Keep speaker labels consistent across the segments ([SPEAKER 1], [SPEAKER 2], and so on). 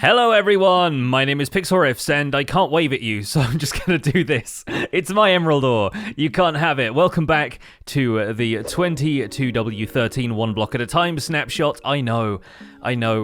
[SPEAKER 1] Hello everyone, my name is Pixlriffs and I can't wave at you, so I'm just gonna do this. It's my emerald ore, you can't have it. Welcome back to the 22W13 one block at a time snapshot. I know,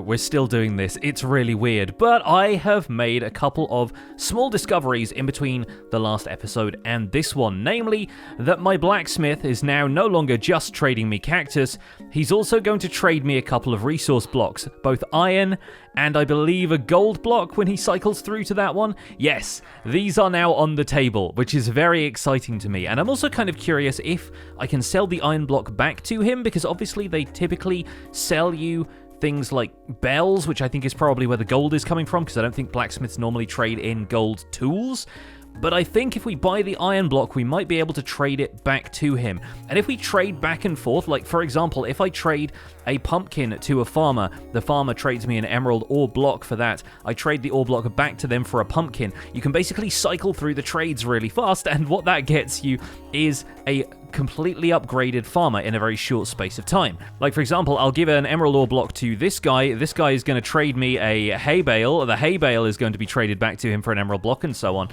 [SPEAKER 1] we're still doing this. It's really weird, but I have made a couple of small discoveries in between the last episode and this one, namely that my blacksmith is now no longer just trading me cactus, he's also going to trade me a couple of resource blocks, both iron and I believe a gold block when he cycles through to that one. Yes, these are now on the table, which is very exciting to me, and I'm also kind of curious if I can sell the iron block back to him, because obviously they typically sell you things like bells, which I think is probably where the gold is coming from, because I don't think blacksmiths normally trade in gold tools. But I think if we buy the iron block, we might be able to trade it back to him. And if we trade back and forth, like for example, if I trade a pumpkin to a farmer, the farmer trades me an emerald ore block for that. I trade the ore block back to them for a pumpkin. You can basically cycle through the trades really fast, and what that gets you is a completely upgraded farmer in a very short space of time. Like for example, I'll give an emerald ore block to this guy is going to trade me a hay bale, the hay bale is going to be traded back to him for an emerald block, and so on,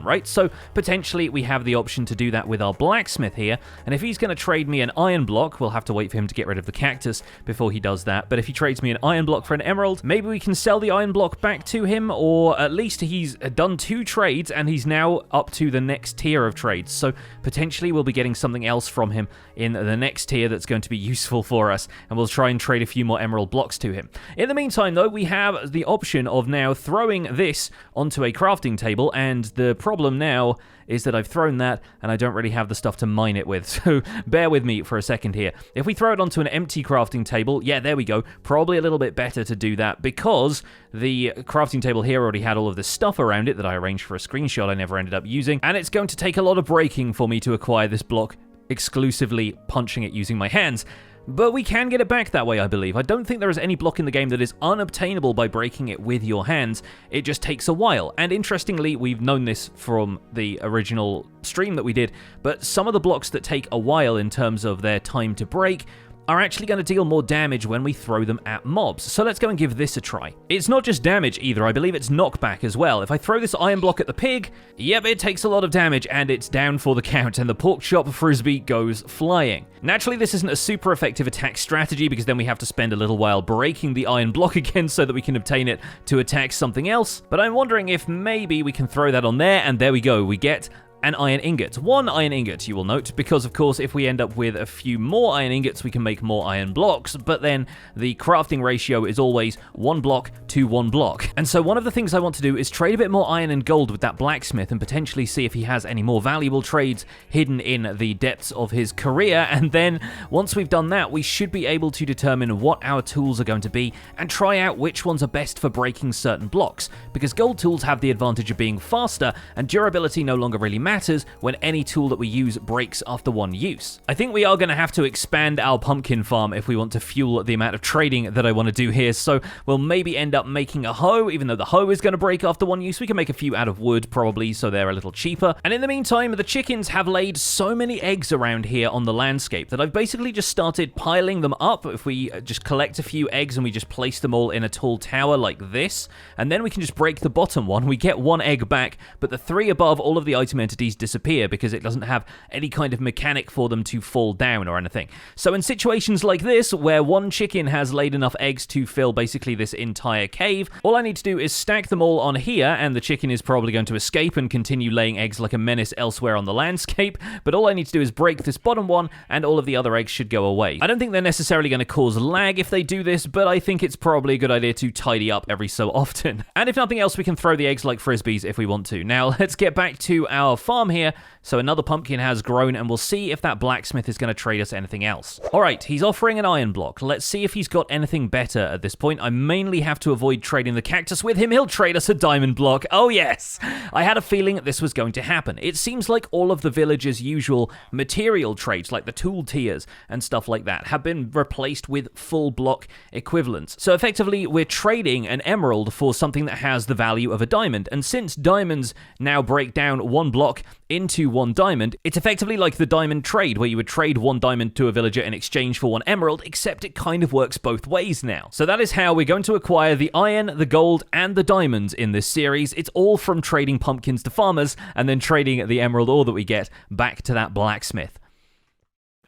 [SPEAKER 1] right? So potentially we have the option to do that with our blacksmith here, and if he's going to trade me an iron block, we'll have to wait for him to get rid of the cactus before he does that, but if he trades me an iron block for an emerald, maybe we can sell the iron block back to him, or at least he's done 2 trades and he's now up to the next tier of trades, so potentially we'll be getting something else from him in the next tier that's going to be useful for us, and we'll try and trade a few more emerald blocks to him. In the meantime though, we have the option of now throwing this onto a crafting table, and the problem now is that I've thrown that and I don't really have the stuff to mine it with, so bear with me for a second here. If we throw it onto an empty crafting table, yeah, there we go, probably a little bit better to do that, because the crafting table here already had all of this stuff around it that I arranged for a screenshot I never ended up using, and it's going to take a lot of breaking for me to acquire this block exclusively punching it using my hands. But we can get it back that way, I believe. I don't think there is any block in the game that is unobtainable by breaking it with your hands. It just takes a while. And interestingly, we've known this from the original stream that we did, but some of the blocks that take a while in terms of their time to break are actually going to deal more damage when we throw them at mobs. So let's go and give this a try. It's not just damage either, I believe it's knockback as well. If I throw this iron block at the pig, yep, it takes a lot of damage and it's down for the count, and the pork chop frisbee goes flying. Naturally, this isn't a super effective attack strategy, because then we have to spend a little while breaking the iron block again so that we can obtain it to attack something else. But I'm wondering if maybe we can throw that on there, and there we go, we get an iron ingot. 1 iron ingot, you will note, because of course if we end up with a few more iron ingots we can make more iron blocks, but then the crafting ratio is always 1 block to 1 block. And so one of the things I want to do is trade a bit more iron and gold with that blacksmith and potentially see if he has any more valuable trades hidden in the depths of his career, and then once we've done that we should be able to determine what our tools are going to be and try out which ones are best for breaking certain blocks, because gold tools have the advantage of being faster and durability no longer really matters when any tool that we use breaks after 1 use. I think we are going to have to expand our pumpkin farm if we want to fuel the amount of trading that I want to do here, so we'll maybe end up making a hoe, even though the hoe is going to break after 1 use. We can make a few out of wood probably, so they're a little cheaper. And in the meantime, the chickens have laid so many eggs around here on the landscape that I've basically just started piling them up. If we just collect a few eggs and we just place them all in a tall tower like this, and then we can just break the bottom one, we get 1 egg back, but the 3 above, all of the item entities disappear because it doesn't have any kind of mechanic for them to fall down or anything. So in situations like this, where 1 chicken has laid enough eggs to fill basically this entire cave, all I need to do is stack them all on here, and the chicken is probably going to escape and continue laying eggs like a menace elsewhere on the landscape, but all I need to do is break this bottom one, and all of the other eggs should go away. I don't think they're necessarily going to cause lag if they do this, but I think it's probably a good idea to tidy up every so often. And if nothing else, we can throw the eggs like frisbees if we want to. Now, let's get back to our farm here. So another pumpkin has grown, and we'll see if that blacksmith is going to trade us anything else. Alright, he's offering an iron block. Let's see if he's got anything better at this point. I mainly have to avoid trading the cactus with him. He'll trade us a diamond block. Oh yes! I had a feeling this was going to happen. It seems like all of the villagers' usual material trades, like the tool tiers and stuff like that, have been replaced with full block equivalents. So effectively, we're trading an emerald for something that has the value of a diamond, and since diamonds now break down 1 block block into 1 diamond. It's effectively like the diamond trade, where you would trade 1 diamond to a villager in exchange for 1 emerald, except it kind of works both ways now. So that is how we're going to acquire the iron, the gold, and the diamonds in this series. It's all from trading pumpkins to farmers, and then trading the emerald ore that we get back to that blacksmith.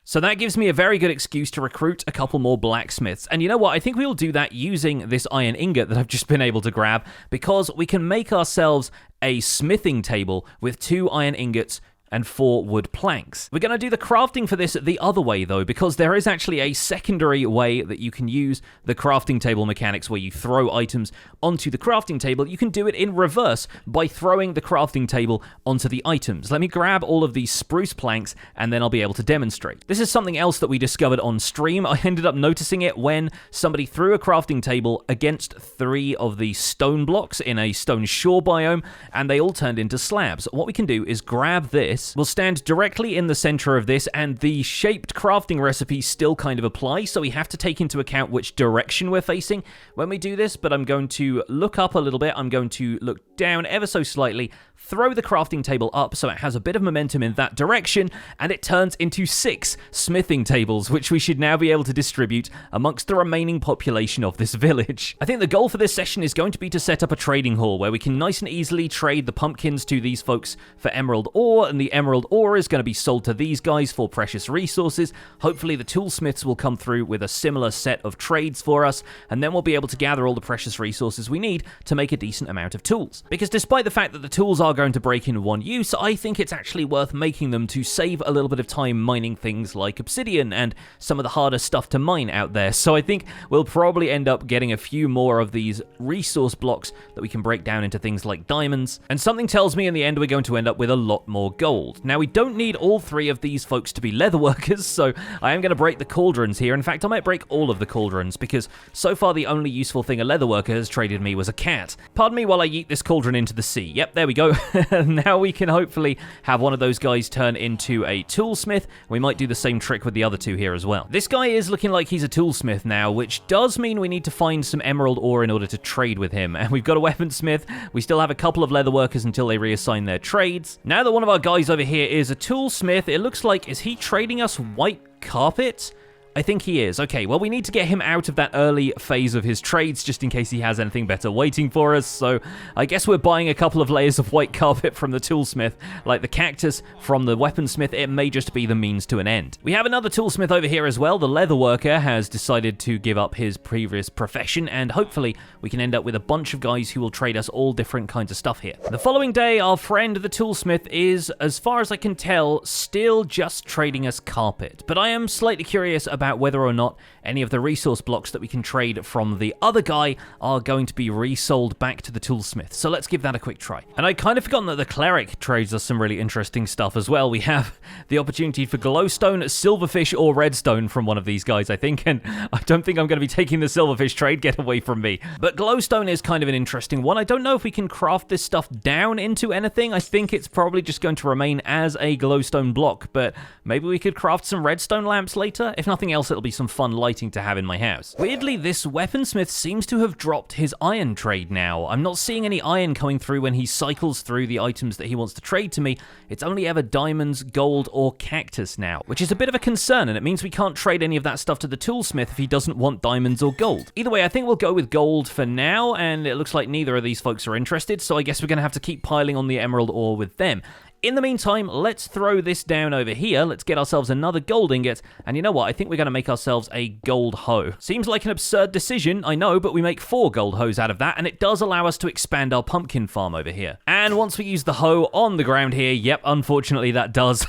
[SPEAKER 1] So that gives me a very good excuse to recruit a couple more blacksmiths. And you know what? I think we'll do that using this iron ingot that I've just been able to grab, because we can make ourselves a smithing table with 2 iron ingots and 4 wood planks. We're going to do the crafting for this the other way, though, because there is actually a secondary way that you can use the crafting table mechanics where you throw items onto the crafting table. You can do it in reverse by throwing the crafting table onto the items. Let me grab all of these spruce planks, and then I'll be able to demonstrate. This is something else that we discovered on stream. I ended up noticing it when somebody threw a crafting table against 3 of the stone blocks in a stone shore biome, and they all turned into slabs. What we can do is grab this. We'll stand directly in the center of this, and the shaped crafting recipes still kind of apply, so we have to take into account which direction we're facing when we do this. But I'm going to look up a little bit. I'm going to look down ever so slightly, throw the crafting table up so it has a bit of momentum in that direction, and it turns into 6 smithing tables, which we should now be able to distribute amongst the remaining population of this village. I think the goal for this session is going to be to set up a trading hall where we can nice and easily trade the pumpkins to these folks for emerald ore, and the emerald ore is going to be sold to these guys for precious resources. Hopefully the toolsmiths will come through with a similar set of trades for us, and then we'll be able to gather all the precious resources we need to make a decent amount of tools. Because despite the fact that the tools are going to break in one use, I think it's actually worth making them to save a little bit of time mining things like obsidian and some of the harder stuff to mine out there. So I think we'll probably end up getting a few more of these resource blocks that we can break down into things like diamonds, and something tells me in the end we're going to end up with a lot more gold. Now, we don't need all 3 of these folks to be leather workers, so I am going to break the cauldrons here. In fact, I might break all of the cauldrons, because so far the only useful thing a leather worker has traded me was a cat. Pardon me while I yeet this cauldron into the sea. Yep, there we go. Now we can hopefully have one of those guys turn into a toolsmith. We might do the same trick with the other 2 here as well. This guy is looking like he's a toolsmith now, which does mean we need to find some emerald ore in order to trade with him. And we've got a weaponsmith. We still have a couple of leather workers until they reassign their trades. Now that one of our guys over here is a toolsmith, it looks like, is he trading us white carpet? I think he is. Okay, well, we need to get him out of that early phase of his trades just in case he has anything better waiting for us. So I guess we're buying a couple of layers of white carpet from the toolsmith, like the cactus from the weaponsmith. It may just be the means to an end. We have another toolsmith over here as well. The leather worker has decided to give up his previous profession, and hopefully we can end up with a bunch of guys who will trade us all different kinds of stuff here. The following day, our friend the toolsmith is, as far as I can tell, still just trading us carpet. But I am slightly curious about whether or not any of the resource blocks that we can trade from the other guy are going to be resold back to the toolsmith. So let's give that a quick try. And I'd kind of forgotten that the cleric trades us some really interesting stuff as well. We have the opportunity for glowstone, silverfish, or redstone from one of these guys, I think. And I don't think I'm going to be taking the silverfish trade. Get away from me. But glowstone is kind of an interesting one. I don't know if we can craft this stuff down into anything. I think it's probably just going to remain as a glowstone block, but maybe we could craft some redstone lamps later. If nothing else, it'll be some fun lighting to have in my house. Weirdly, this weaponsmith seems to have dropped his iron trade now. I'm not seeing any iron coming through when he cycles through the items that he wants to trade to me. It's only ever diamonds, gold, or cactus now, which is a bit of a concern, and it means we can't trade any of that stuff to the toolsmith if he doesn't want diamonds or gold. Either way, I think we'll go with gold for now, and it looks like neither of these folks are interested, so I guess we're going to have to keep piling on the emerald ore with them. In the meantime, let's throw this down over here. Let's get ourselves another gold ingot. And you know what? I think we're going to make ourselves a gold hoe. Seems like an absurd decision, I know, but we make 4 gold hoes out of that, and it does allow us to expand our pumpkin farm over here. And once we use the hoe on the ground here, yep, unfortunately that does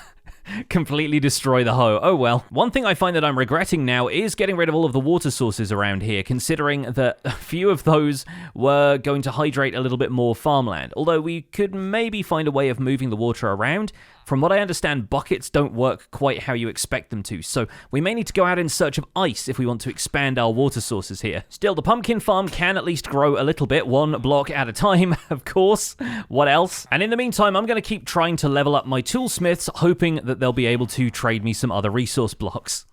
[SPEAKER 1] completely destroy the hoe. Oh well. One thing I find that I'm regretting now is getting rid of all of the water sources around here, considering that a few of those were going to hydrate a little bit more farmland. Although we could maybe find a way of moving the water around. From what I understand, buckets don't work quite how you expect them to, so we may need to go out in search of ice if we want to expand our water sources here. Still, the pumpkin farm can at least grow a little bit, 1 block at a time, of course. What else? And in the meantime, I'm going to keep trying to level up my toolsmiths, hoping that they'll be able to trade me some other resource blocks.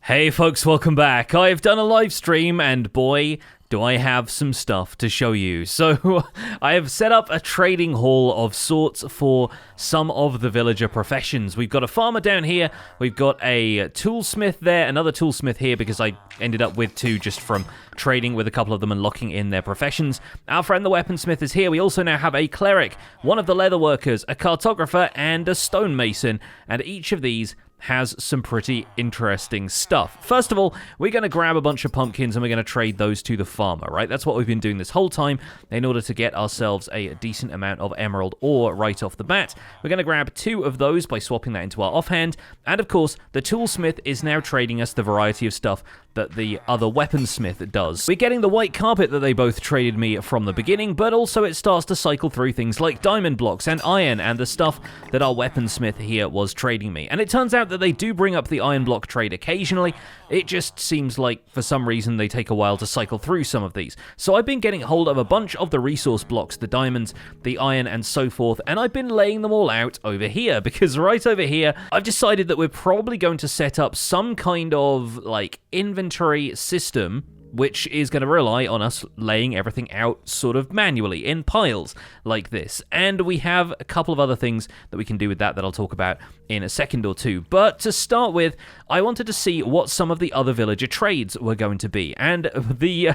[SPEAKER 1] Hey folks, welcome back. I've done a live stream, and boy, do I have some stuff to show you. So I have set up a trading hall of sorts for some of the villager professions. We've got a farmer down here, we've got a toolsmith there, another toolsmith here because I ended up with 2 just from trading with a couple of them and locking in their professions. Our friend the weaponsmith is here. We also now have a cleric, one of the leather workers, a cartographer, and a stonemason, and each of these has some pretty interesting stuff. First of all, we're going to grab a bunch of pumpkins and we're going to trade those to the farmer, right? That's what we've been doing this whole time in order to get ourselves a decent amount of emerald ore right off the bat. We're going to grab 2 of those by swapping that into our offhand. And of course, the toolsmith is now trading us the variety of stuff that the other weaponsmith does. We're getting the white carpet that they both traded me from the beginning, but also it starts to cycle through things like diamond blocks and iron and the stuff that our weaponsmith here was trading me. And it turns out that they do bring up the iron block trade occasionally. It just seems like for some reason they take a while to cycle through some of these. So I've been getting hold of a bunch of the resource blocks, the diamonds, the iron, and so forth, and I've been laying them all out over here, because right over here, I've decided that we're probably going to set up some kind of, like, inventory system which is going to rely on us laying everything out sort of manually in piles like this. And we have a couple of other things that we can do with that I'll talk about in a second or two. But to start with, I wanted to see what some of the other villager trades were going to be. And the...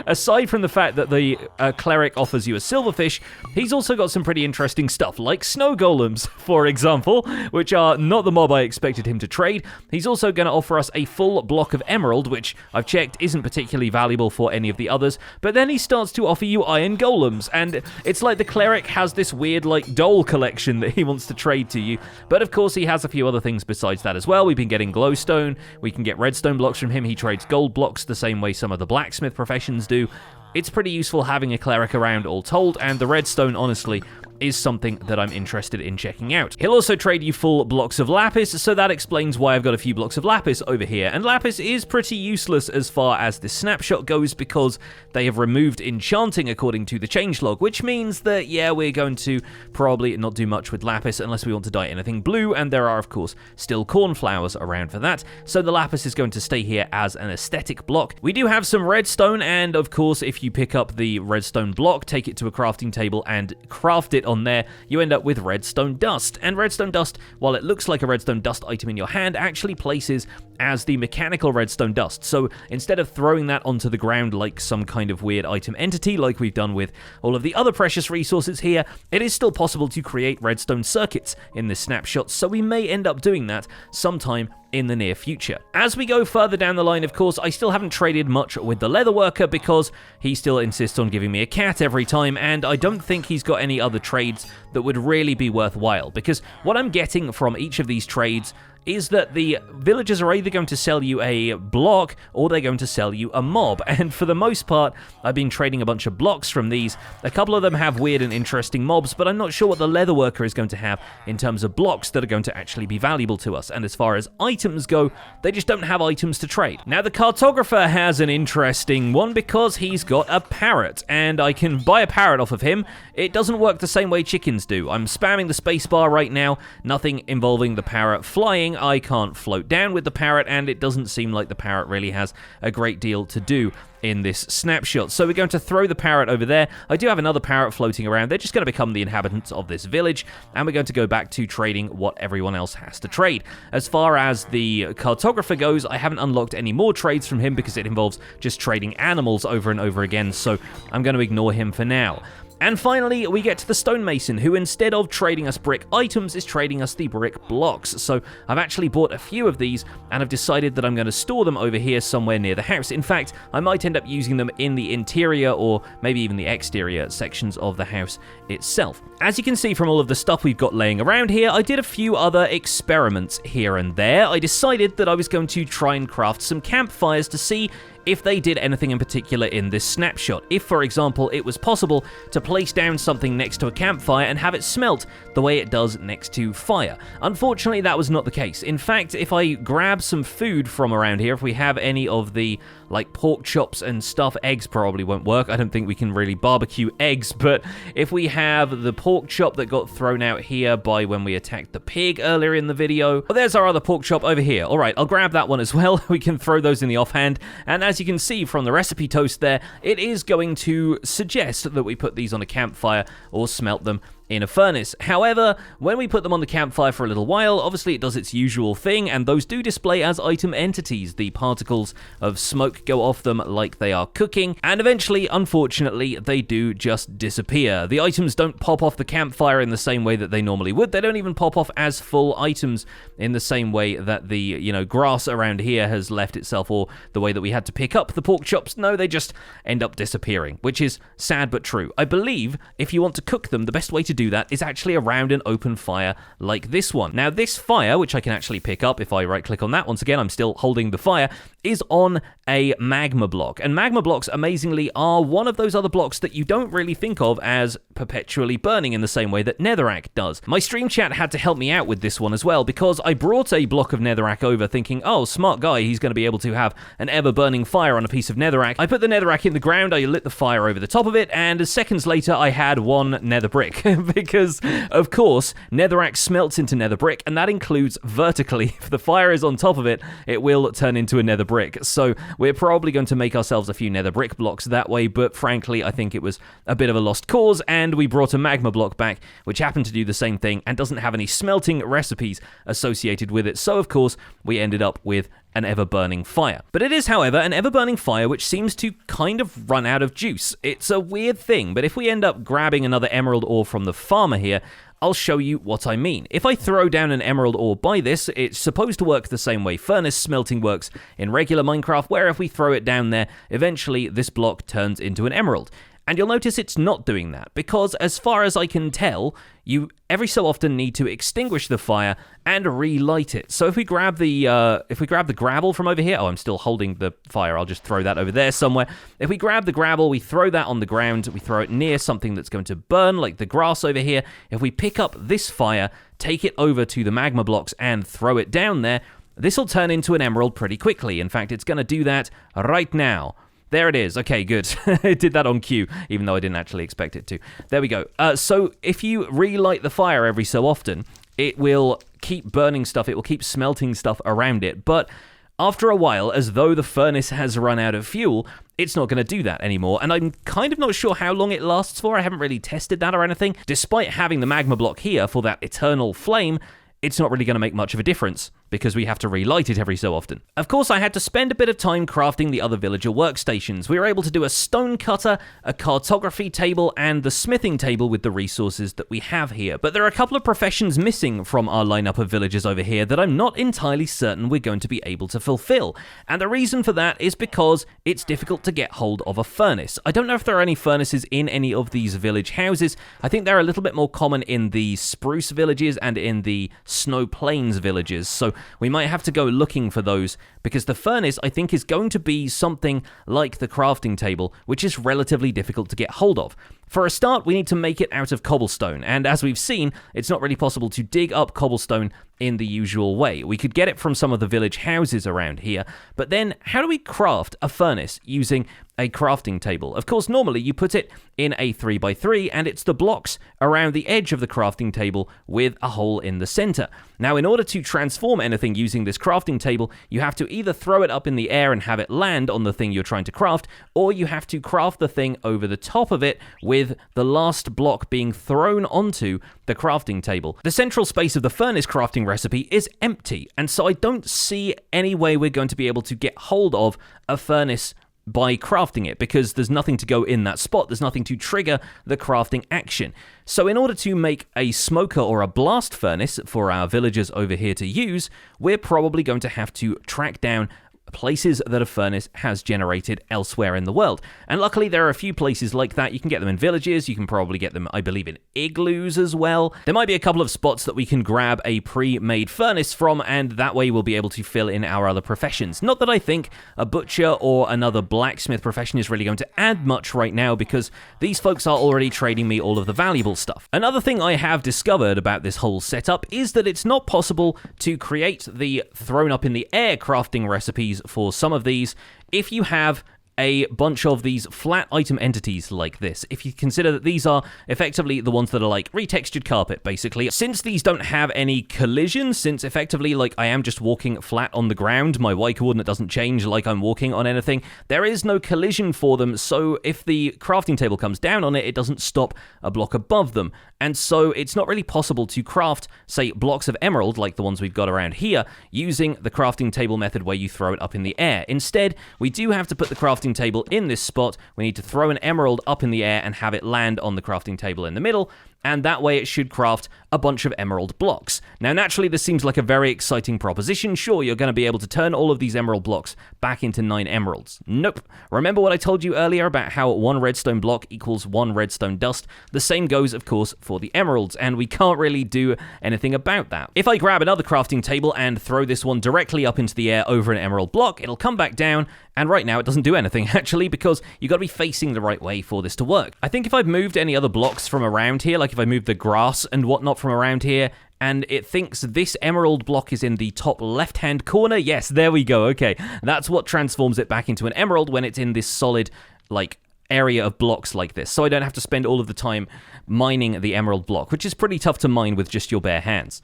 [SPEAKER 1] aside from the fact that the cleric offers you a silverfish, he's also got some pretty interesting stuff, like snow golems, for example, which are not the mob I expected him to trade. He's also going to offer us a full block of emerald, which I've checked isn't particularly valuable for any of the others, but then he starts to offer you iron golems, and it's like the cleric has this weird, like, doll collection that he wants to trade to you, but of course he has a few other things besides that as well. We've been getting glowstone, we can get redstone blocks from him, he trades gold blocks the same way some of the blacksmith professions do. It's pretty useful having a cleric around all told, and the redstone, honestly, is something that I'm interested in checking out. He'll also trade you full blocks of lapis, so that explains why I've got a few blocks of lapis over here. And lapis is pretty useless as far as this snapshot goes, because they have removed enchanting according to the changelog, which means that, yeah, we're going to probably not do much with lapis unless we want to dye anything blue, and there are, of course, still cornflowers around for that, so the lapis is going to stay here as an aesthetic block. We do have some redstone, and of course, if you pick up the redstone block, take it to a crafting table, and craft it on there, you end up with redstone dust. And redstone dust, while it looks like a redstone dust item in your hand, actually places as the mechanical redstone dust. So instead of throwing that onto the ground like some kind of weird item entity like we've done with all of the other precious resources here, it is still possible to create redstone circuits in this snapshot, so we may end up doing that sometime in the near future. As we go further down the line, of course, I still haven't traded much with the leather worker because he still insists on giving me a cat every time, and I don't think he's got any other trades that would really be worthwhile, because what I'm getting from each of these trades is that the villagers are either going to sell you a block or they're going to sell you a mob. And for the most part, I've been trading a bunch of blocks from these. A couple of them have weird and interesting mobs, but I'm not sure what the leatherworker is going to have in terms of blocks that are going to actually be valuable to us. And as far as items go, they just don't have items to trade. Now, the cartographer has an interesting one because he's got a parrot, and I can buy a parrot off of him. It doesn't work the same way chickens do. I'm spamming the spacebar right now, nothing involving the parrot flying. I can't float down with the parrot, and it doesn't seem like the parrot really has a great deal to do in this snapshot. So we're going to throw the parrot over there. I do have another parrot floating around. They're just going to become the inhabitants of this village, and we're going to go back to trading what everyone else has to trade. As far as the cartographer goes, I haven't unlocked any more trades from him because it involves just trading animals over and over again, so I'm going to ignore him for now. And finally, we get to the stonemason, who instead of trading us brick items, is trading us the brick blocks. So I've actually bought a few of these, and I've decided that I'm going to store them over here somewhere near the house. In fact, I might end up using them in the interior or maybe even the exterior sections of the house itself. As you can see from all of the stuff we've got laying around here, I did a few other experiments here and there. I decided that I was going to try and craft some campfires to see if they did anything in particular in this snapshot. If, for example, it was possible to place down something next to a campfire and have it smelt the way it does next to fire. Unfortunately, that was not the case. In fact, if I grab some food from around here, if we have any of the like pork chops and stuff. Eggs probably won't work. I don't think we can really barbecue eggs, but if we have the pork chop that got thrown out here by when we attacked the pig earlier in the video, well, there's our other pork chop over here. All right, I'll grab that one as well. We can throw those in the offhand, and as you can see from the recipe toast there, it is going to suggest that we put these on a campfire or smelt them in a furnace. However, when we put them on the campfire for a little while, obviously it does its usual thing, and those do display as item entities. The particles of smoke go off them like they are cooking, and eventually, unfortunately, they do just disappear. The items don't pop off the campfire in the same way that they normally would. They don't even pop off as full items in the same way that the, grass around here has left itself, or the way that we had to pick up the pork chops. No, they just end up disappearing, which is sad but true. I believe if you want to cook them, the best way to do that is actually around an open fire like this one. Now, this fire, which I can actually pick up if I right-click on that, once again, I'm still holding the fire, is on a magma block. And magma blocks, amazingly, are one of those other blocks that you don't really think of as perpetually burning in the same way that netherrack does. My stream chat had to help me out with this one as well, because I brought a block of netherrack over thinking, oh, smart guy, he's going to be able to have an ever-burning fire on a piece of netherrack. I put the netherrack in the ground, I lit the fire over the top of it, and seconds later, I had one nether brick. Because, of course, netherrack smelts into nether brick, and that includes vertically. If the fire is on top of it, it will turn into a nether brick. So we're probably going to make ourselves a few nether brick blocks that way, but frankly, I think it was a bit of a lost cause, and we brought a magma block back, which happened to do the same thing and doesn't have any smelting recipes associated with it. So, of course, we ended up with an ever-burning fire. But it is, however, an ever-burning fire which seems to kind of run out of juice. It's a weird thing, but if we end up grabbing another emerald ore from the farmer here, I'll show you what I mean. If I throw down an emerald ore by this, it's supposed to work the same way furnace smelting works in regular Minecraft, where if we throw it down there, eventually this block turns into an emerald. And you'll notice it's not doing that, because as far as I can tell, you every so often need to extinguish the fire and relight it. So if we grab the gravel from over here, oh, I'm still holding the fire, I'll just throw that over there somewhere. If we grab the gravel, we throw that on the ground, we throw it near something that's going to burn, like the grass over here. If we pick up this fire, take it over to the magma blocks and throw it down there, this will turn into an emerald pretty quickly. In fact, it's going to do that right now. There it is. Okay, good. It did that on cue, even though I didn't actually expect it to. There we go. So if you relight the fire every so often, it will keep burning stuff. It will keep smelting stuff around it. But after a while, as though the furnace has run out of fuel, it's not going to do that anymore. And I'm kind of not sure how long it lasts for. I haven't really tested that or anything. Despite having the magma block here for that eternal flame, it's not really going to make much of a difference, because we have to relight it every so often. Of course, I had to spend a bit of time crafting the other villager workstations. We were able to do a stone cutter, a cartography table, and the smithing table with the resources that we have here. But there are a couple of professions missing from our lineup of villagers over here that I'm not entirely certain we're going to be able to fulfill. And the reason for that is because it's difficult to get hold of a furnace. I don't know if there are any furnaces in any of these village houses. I think they're a little bit more common in the spruce villages and in the snow plains villages. So we might have to go looking for those, because the furnace, I think, is going to be something like the crafting table, which is relatively difficult to get hold of. For a start, we need to make it out of cobblestone, and as we've seen, it's not really possible to dig up cobblestone in the usual way. We could get it from some of the village houses around here, but then how do we craft a furnace using a crafting table? Of course, normally you put it in a 3x3, and it's the blocks around the edge of the crafting table with a hole in the center. Now, in order to transform anything using this crafting table, you have to either throw it up in the air and have it land on the thing you're trying to craft, or you have to craft the thing over the top of it with the last block being thrown onto the crafting table. The central space of the furnace crafting recipe is empty, and so I don't see any way we're going to be able to get hold of a furnace by crafting it, because there's nothing to go in that spot. There's nothing to trigger the crafting action. So in order to make a smoker or a blast furnace for our villagers over here to use, we're probably going to have to track down places that a furnace has generated elsewhere in the world. And luckily there are a few places like that. You can get them in villages, you can probably get them, I believe, in igloos as well. There might be a couple of spots that we can grab a pre-made furnace from, and that way we'll be able to fill in our other professions. Not that I think a butcher or another blacksmith profession is really going to add much right now, because these folks are already trading me all of the valuable stuff. Another thing I have discovered about this whole setup is that it's not possible to create the thrown up in the air crafting recipes for some of these. If you have a bunch of these flat item entities like this, if you consider that these are effectively the ones that are like retextured carpet, basically, since these don't have any collision, since effectively like I am just walking flat on the ground, my Y coordinate doesn't change like I'm walking on anything, there is no collision for them, so if the crafting table comes down on it, it doesn't stop a block above them. And so it's not really possible to craft, say, blocks of emerald, like the ones we've got around here, using the crafting table method where you throw it up in the air. Instead, we do have to put the crafting table in this spot. We need to throw an emerald up in the air and have it land on the crafting table in the middle, and that way it should craft a bunch of emerald blocks. Now, naturally, this seems like a very exciting proposition. Sure, you're going to be able to turn all of these emerald blocks back into 9 emeralds. Nope. Remember what I told you earlier about how 1 redstone block equals 1 redstone dust? The same goes, of course, for the emeralds, and we can't really do anything about that. If I grab another crafting table and throw this one directly up into the air over an emerald block, it'll come back down, and right now it doesn't do anything, actually, because you've got to be facing the right way for this to work. I think if I've moved any other blocks from around here, like if I move the grass and whatnot from around here, and it thinks this emerald block is in the top left-hand corner, yes, there we go, okay. That's what transforms it back into an emerald when it's in this solid, like, area of blocks like this, so I don't have to spend all of the time mining the emerald block, which is pretty tough to mine with just your bare hands.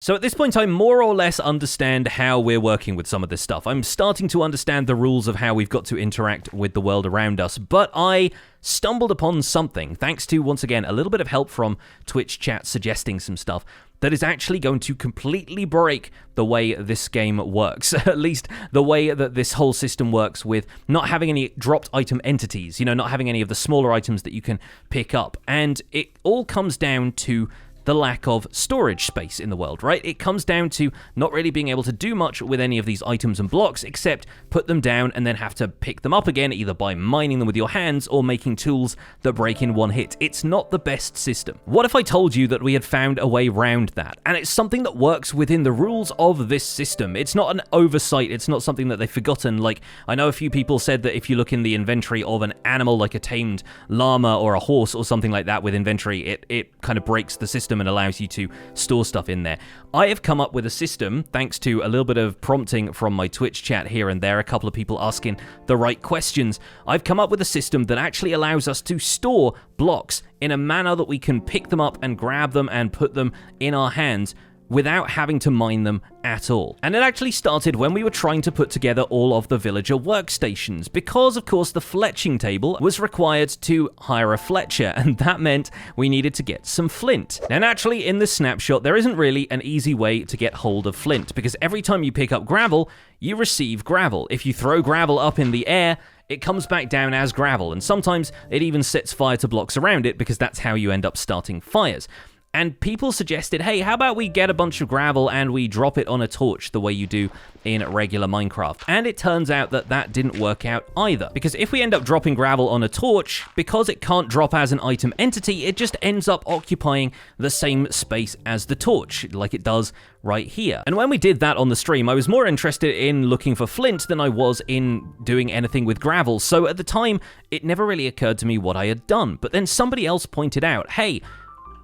[SPEAKER 1] So at this point, I more or less understand how we're working with some of this stuff. I'm starting to understand the rules of how we've got to interact with the world around us, but I stumbled upon something, thanks to, once again, a little bit of help from Twitch chat suggesting some stuff, that is actually going to completely break the way this game works. At least the way that this whole system works with not having any dropped item entities, not having any of the smaller items that you can pick up. And it all comes down to the lack of storage space in the world, right? It comes down to not really being able to do much with any of these items and blocks except put them down and then have to pick them up again, either by mining them with your hands or making tools that break in one hit. It's not the best system. What if I told you that we had found a way around that? And it's something that works within the rules of this system. It's not an oversight. It's not something that they've forgotten. Like, I know a few people said that if you look in the inventory of an animal like a tamed llama or a horse or something like that with inventory, it kind of breaks the system and allows you to store stuff in there. I have come up with a system, thanks to a little bit of prompting from my Twitch chat here and there, a couple of people asking the right questions. I've come up with a system that actually allows us to store blocks in a manner that we can pick them up and grab them and put them in our hands without having to mine them at all. And it actually started when we were trying to put together all of the villager workstations, because of course the fletching table was required to hire a fletcher, and that meant we needed to get some flint. Now naturally in this snapshot there isn't really an easy way to get hold of flint, because every time you pick up gravel, you receive gravel. If you throw gravel up in the air, it comes back down as gravel, and sometimes it even sets fire to blocks around it, because that's how you end up starting fires. And people suggested, hey, how about we get a bunch of gravel and we drop it on a torch the way you do in regular Minecraft? And it turns out that that didn't work out either. Because if we end up dropping gravel on a torch, because it can't drop as an item entity, it just ends up occupying the same space as the torch, like it does right here. And when we did that on the stream, I was more interested in looking for flint than I was in doing anything with gravel. So at the time, it never really occurred to me what I had done. But then somebody else pointed out, hey,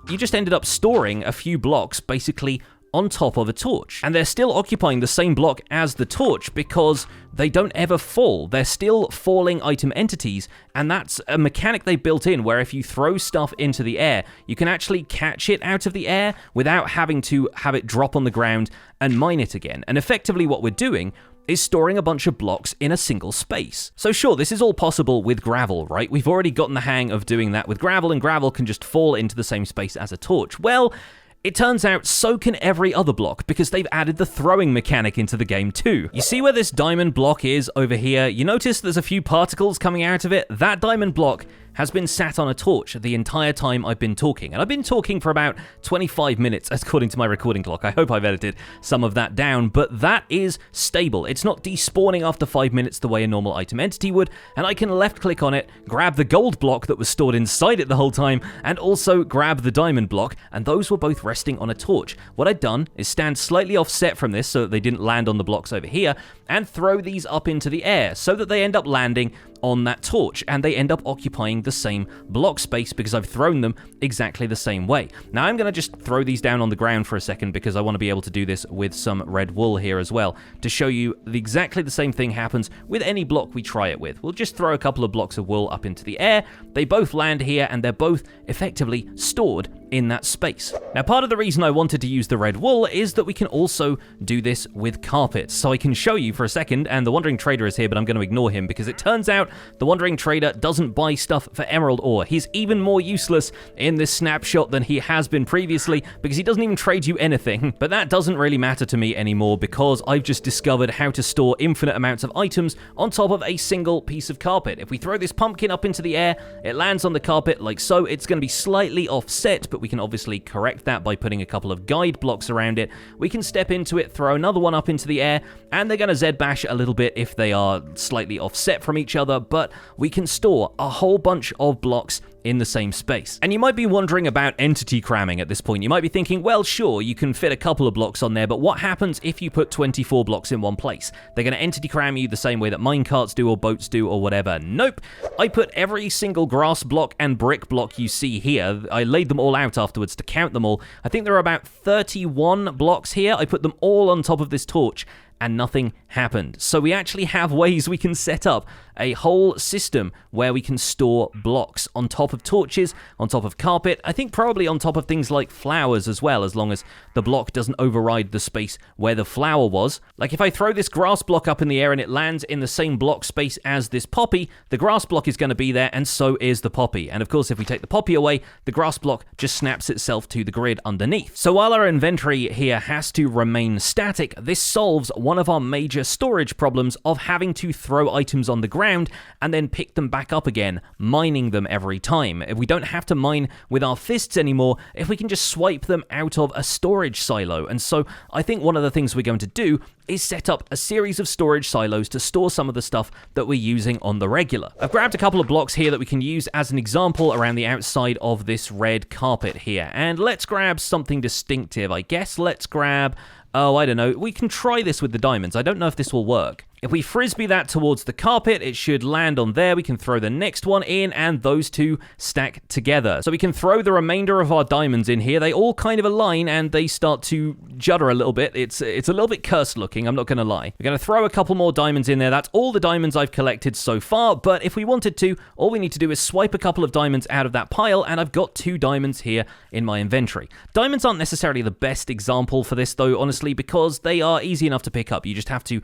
[SPEAKER 1] you just ended up storing a few blocks basically on top of a torch. And they're still occupying the same block as the torch because they don't ever fall. They're still falling item entities, and that's a mechanic they built in where if you throw stuff into the air, you can actually catch it out of the air without having to have it drop on the ground and mine it again. And effectively what we're doing is storing a bunch of blocks in a single space. So sure, this is all possible with gravel, right? We've already gotten the hang of doing that with gravel, and gravel can just fall into the same space as a torch. Well, it turns out so can every other block, because they've added the throwing mechanic into the game too. You see where this diamond block is over here? You notice there's a few particles coming out of it? That diamond block has been sat on a torch the entire time I've been talking. And I've been talking for about 25 minutes, according to my recording clock. I hope I've edited some of that down, but that is stable. It's not despawning after 5 minutes the way a normal item entity would, and I can left-click on it, grab the gold block that was stored inside it the whole time, and also grab the diamond block, and those were both resting on a torch. What I'd done is stand slightly offset from this so that they didn't land on the blocks over here, and throw these up into the air so that they end up landing on that torch, and they end up occupying the same block space because I've thrown them exactly the same way. Now I'm going to just throw these down on the ground for a second because I want to be able to do this with some red wool here as well to show you exactly the same thing happens with any block we try it with. We'll just throw a couple of blocks of wool up into the air. They both land here and they're both effectively stored in that space. Now, part of the reason I wanted to use the red wool is that we can also do this with carpet. So I can show you for a second, and the Wandering Trader is here, but I'm going to ignore him because it turns out the Wandering Trader doesn't buy stuff for emerald ore. He's even more useless in this snapshot than he has been previously because he doesn't even trade you anything. But that doesn't really matter to me anymore because I've just discovered how to store infinite amounts of items on top of a single piece of carpet. If we throw this pumpkin up into the air, it lands on the carpet like so. It's going to be slightly offset, but we can obviously correct that by putting a couple of guide blocks around it. We can step into it, throw another one up into the air, and they're going to Z-bash a little bit if they are slightly offset from each other, but we can store a whole bunch of blocks in the same space. And you might be wondering about entity cramming at this point. You might be thinking, well, sure, you can fit a couple of blocks on there, but what happens if you put 24 blocks in one place? They're going to entity cram you the same way that minecarts do or boats do or whatever. Nope. I put every single grass block and brick block you see here. I laid them all out afterwards to count them all. I think there are about 31 blocks here. I put them all on top of this torch and nothing happened. So we actually have ways we can set up a whole system where we can store blocks on top of torches, on top of carpet, I think probably on top of things like flowers as well, as long as the block doesn't override the space where the flower was. Like if I throw this grass block up in the air and it lands in the same block space as this poppy, the grass block is going to be there and so is the poppy. And of course, if we take the poppy away, the grass block just snaps itself to the grid underneath. So while our inventory here has to remain static, this solves one of our major storage problems of having to throw items on the ground and then pick them back up again, mining them every time. If we don't have to mine with our fists anymore, if we can just swipe them out of a storage silo. And so I think one of the things we're going to do is set up a series of storage silos to store some of the stuff that we're using on the regular. I've grabbed a couple of blocks here that we can use as an example around the outside of this red carpet here. And let's grab something distinctive, I guess. Let's grab, oh, I don't know. We can try this with the diamonds. I don't know if this will work. If we frisbee that towards the carpet, it should land on there. We can throw the next one in, and those two stack together. So we can throw the remainder of our diamonds in here. They all kind of align, and they start to judder a little bit. It's a little bit cursed looking, I'm not going to lie. We're going to throw a couple more diamonds in there. That's all the diamonds I've collected so far, but if we wanted to, all we need to do is swipe a couple of diamonds out of that pile, and I've got 2 diamonds here in my inventory. Diamonds aren't necessarily the best example for this, though, honestly, because they are easy enough to pick up. You just have to,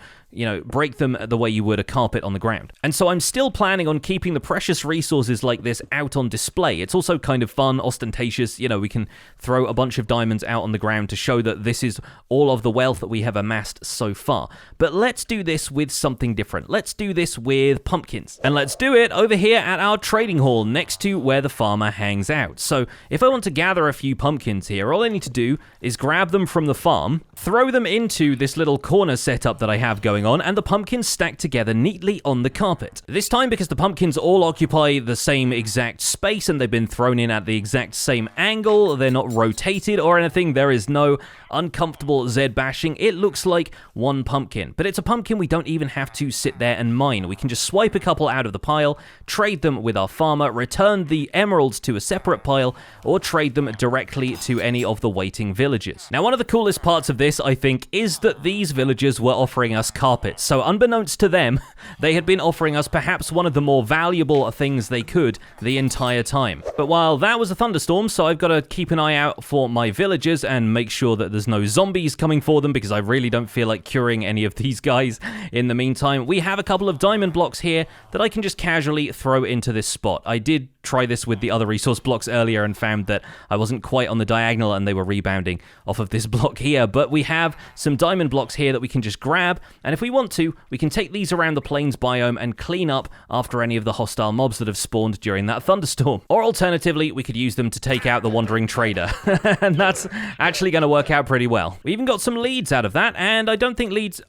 [SPEAKER 1] break them the way you would a carpet on the ground. And so I'm still planning on keeping the precious resources like this out on display. It's also kind of fun, ostentatious. We can throw a bunch of diamonds out on the ground to show that this is all of the wealth that we have amassed so far. But let's do this with something different. Let's do this with pumpkins. And let's do it over here at our trading hall next to where the farmer hangs out. So if I want to gather a few pumpkins here, all I need to do is grab them from the farm, throw them into this little corner setup that I have going on, and the pumpkins stacked together neatly on the carpet. This time, because the pumpkins all occupy the same exact space and they've been thrown in at the exact same angle, they're not rotated or anything, there is no uncomfortable Z-bashing, it looks like one pumpkin. But it's a pumpkin we don't even have to sit there and mine. We can just swipe a couple out of the pile, trade them with our farmer, return the emeralds to a separate pile, or trade them directly to any of the waiting villagers. Now, one of the coolest parts of this, I think, is that these villagers were offering us carpets. So unbeknownst to them, they had been offering us perhaps one of the more valuable things they could the entire time. But while that was a thunderstorm, so I've got to keep an eye out for my villagers and make sure that there's no zombies coming for them, because I really don't feel like curing any of these guys. In the meantime, we have a couple of diamond blocks here that I can just casually throw into this spot. I did try this with the other resource blocks earlier and found that I wasn't quite on the diagonal and they were rebounding off of this block here, but we have some diamond blocks here that we can just grab, and if we want to, we can take these around the plains biome and clean up after any of the hostile mobs that have spawned during that thunderstorm. Or alternatively, we could use them to take out the Wandering Trader, and that's actually going to work out pretty well. We even got some leads out of that, and I don't think leads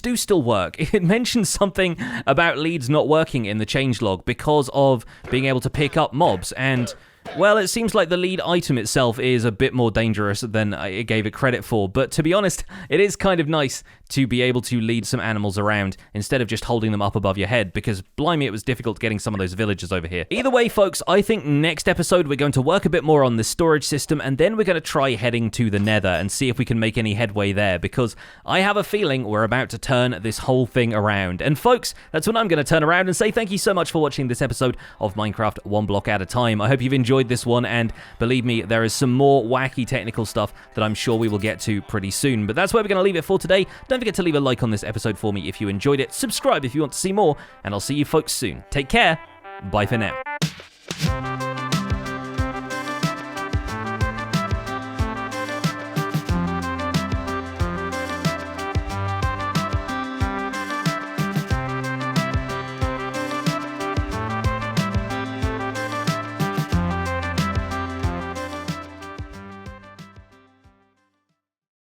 [SPEAKER 1] do still work. It mentions something about leads not working in the changelog because of being able to pick up mobs, and Well, it seems like the lead item itself is a bit more dangerous than I gave it credit for, but to be honest, it is kind of nice to be able to lead some animals around instead of just holding them up above your head, because blimey, it was difficult getting some of those villagers over here. Either way, folks, I think next episode we're going to work a bit more on this storage system, and then we're going to try heading to the Nether and see if we can make any headway there, because I have a feeling we're about to turn this whole thing around. And folks, that's when I'm going to turn around and say thank you so much for watching this episode of Minecraft One Block at a Time. I hope you've enjoyed this one, and believe me, there is some more wacky technical stuff that I'm sure we will get to pretty soon. But that's where we're going to leave it for today. Don't forget to leave a like on this episode for me if you enjoyed it. Subscribe if you want to see more, and I'll see you folks soon. Take care. Bye for now.